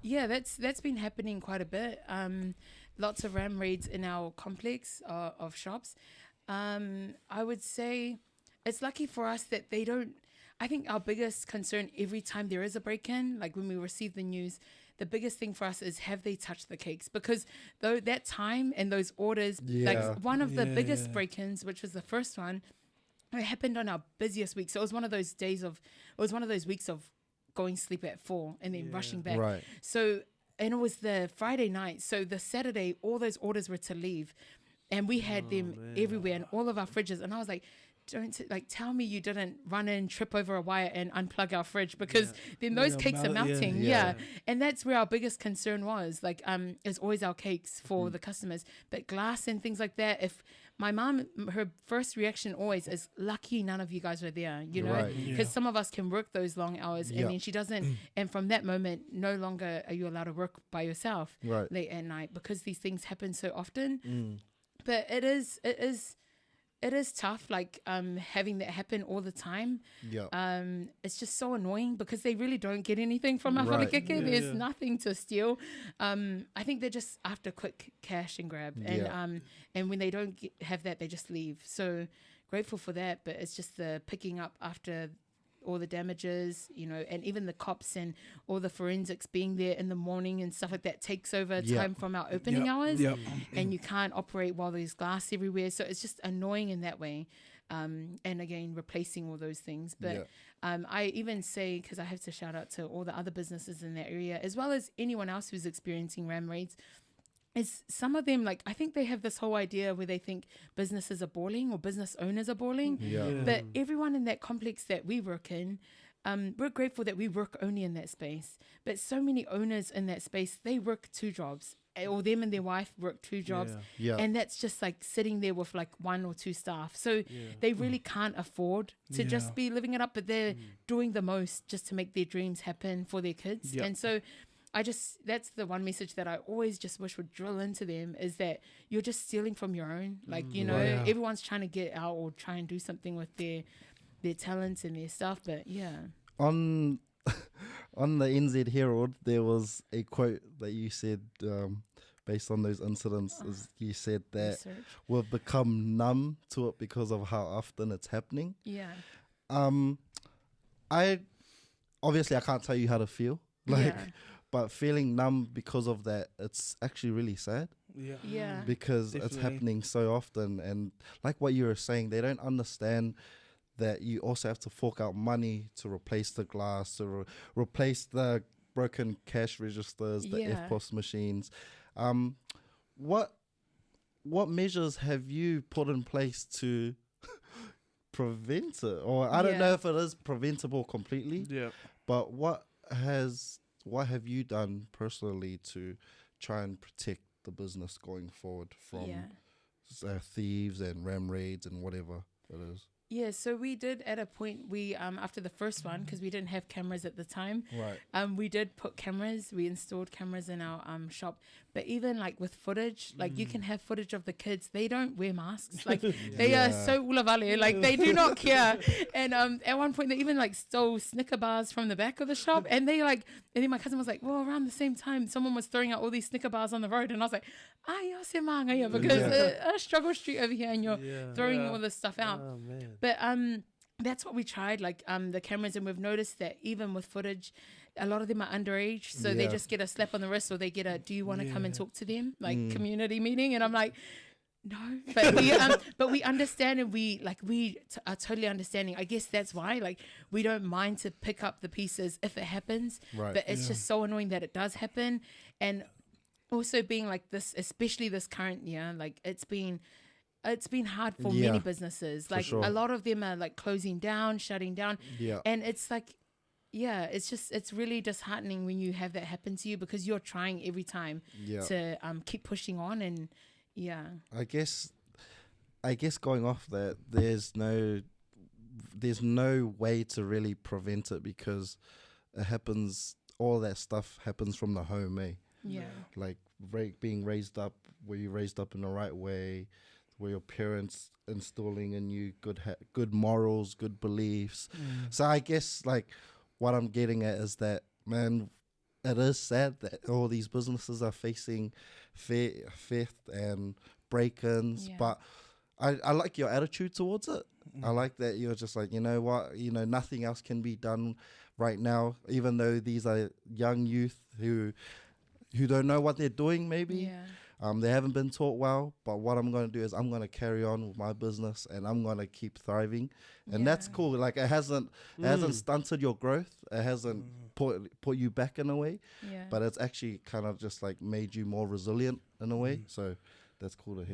Yeah, that's been happening quite a bit. Lots of ram raids in our complex of shops. I would say it's lucky for us that they don't. I think our biggest concern every time there is a break-in, like when we receive the news, the biggest thing for us is have they touched the cakes? Because though that time and those orders, like one of the biggest break-ins, which was the first one, it happened on our busiest week. So it was one of those weeks of going to sleep at 4 and then rushing back. Right. So, and it was the Friday night. So the Saturday, all those orders were to leave. And we had them everywhere in all of our fridges. And I was like, don't tell me you didn't run in, trip over a wire and unplug our fridge, because then those cakes are melting. Yeah. And that's where our biggest concern was, like, is always our cakes for the customers. But glass and things like that, if my mom, her first reaction always is, lucky none of you guys were there, you know, because some of us can work those long hours and then she doesn't. And from that moment, no longer are you allowed to work by yourself late at night, because these things happen so often. But it is tough, like having that happen all the time. It's just so annoying because they really don't get anything from our Fale De Keke. There's nothing to steal. I think they're just after quick cash and grab, and when they don't have that, they just leave. So grateful for that, but it's just the picking up after all the damages, you know, and even the cops and all the forensics being there in the morning and stuff like that takes over time from our opening hours, and you can't operate while there's glass everywhere. So it's just annoying in that way. And again, replacing all those things. But I even say, because I have to shout out to all the other businesses in that area, as well as anyone else who's experiencing ram raids, is some of them, like, I think they have this whole idea where they think businesses are balling or business owners are balling. But everyone in that complex that we work in, we're grateful that we work only in that space. But so many owners in that space, they work 2 jobs, or them and their wife work 2 jobs. And that's just like sitting there with like 1 or 2 staff. So they really can't afford to just be living it up, but they're doing the most just to make their dreams happen for their kids. And so that's the one message that I always just wish would drill into them, is that you're just stealing from your own. Like, you know, everyone's trying to get out or try and do something with their talents and their stuff. But on the NZ Herald, there was a quote that you said, based on those incidents, is you said that we've become numb to it because of how often it's happening. I can't tell you how to feel, but feeling numb because of that, it's actually really sad. Because it's happening so often, and like what you were saying, they don't understand that you also have to fork out money to replace the glass, to replace the broken cash registers, the FPOS machines. What measures have you put in place to prevent it? Or I don't know if it is preventable completely, but what have you done personally to try and protect the business going forward from thieves and ram raids and whatever it is? Yeah, so we did at a point, we after the first one, because we didn't have cameras at the time, we did put cameras, we installed cameras in our shop. But even like with footage, like you can have footage of the kids, they don't wear masks, like they are so ulavale, like they do not care. And at one point they even like stole Snicker bars from the back of the shop, and they like, and then my cousin was like, well, around the same time someone was throwing out all these Snicker bars on the road, and I was like, because a struggle street over here and you're throwing all this stuff out. But that's what we tried, like the cameras, and we've noticed that even with footage, a lot of them are underage, so they just get a slap on the wrist, or they get a, do you want to come and talk to them, like community meeting, and I'm like, no, but we understand, and we are totally understanding. I guess that's why, like, we don't mind to pick up the pieces if it happens, but it's just so annoying that it does happen. And also being like this, especially this current year, like it's been hard for many businesses. Like a lot of them are like closing down, shutting down. And it's like, it's really disheartening when you have that happen to you, because you're trying every time to keep pushing on. And I guess going off that, there's no way to really prevent it, because it happens, all that stuff happens from the home, like being raised up, were you raised up in the right way, were your parents installing in you good morals, good beliefs. So I guess like what I'm getting at is that, man, it is sad that all these businesses are facing theft and break-ins, but I like your attitude towards it. I like that you're just like, you know what, nothing else can be done right now, even though these are young youth who don't know what they're doing maybe. They haven't been taught well, but what I'm going to do is I'm going to carry on with my business and I'm going to keep thriving. And that's cool. Like it hasn't stunted your growth. It hasn't put you back in a way, but it's actually kind of just like made you more resilient in a way. So that's cool to hear.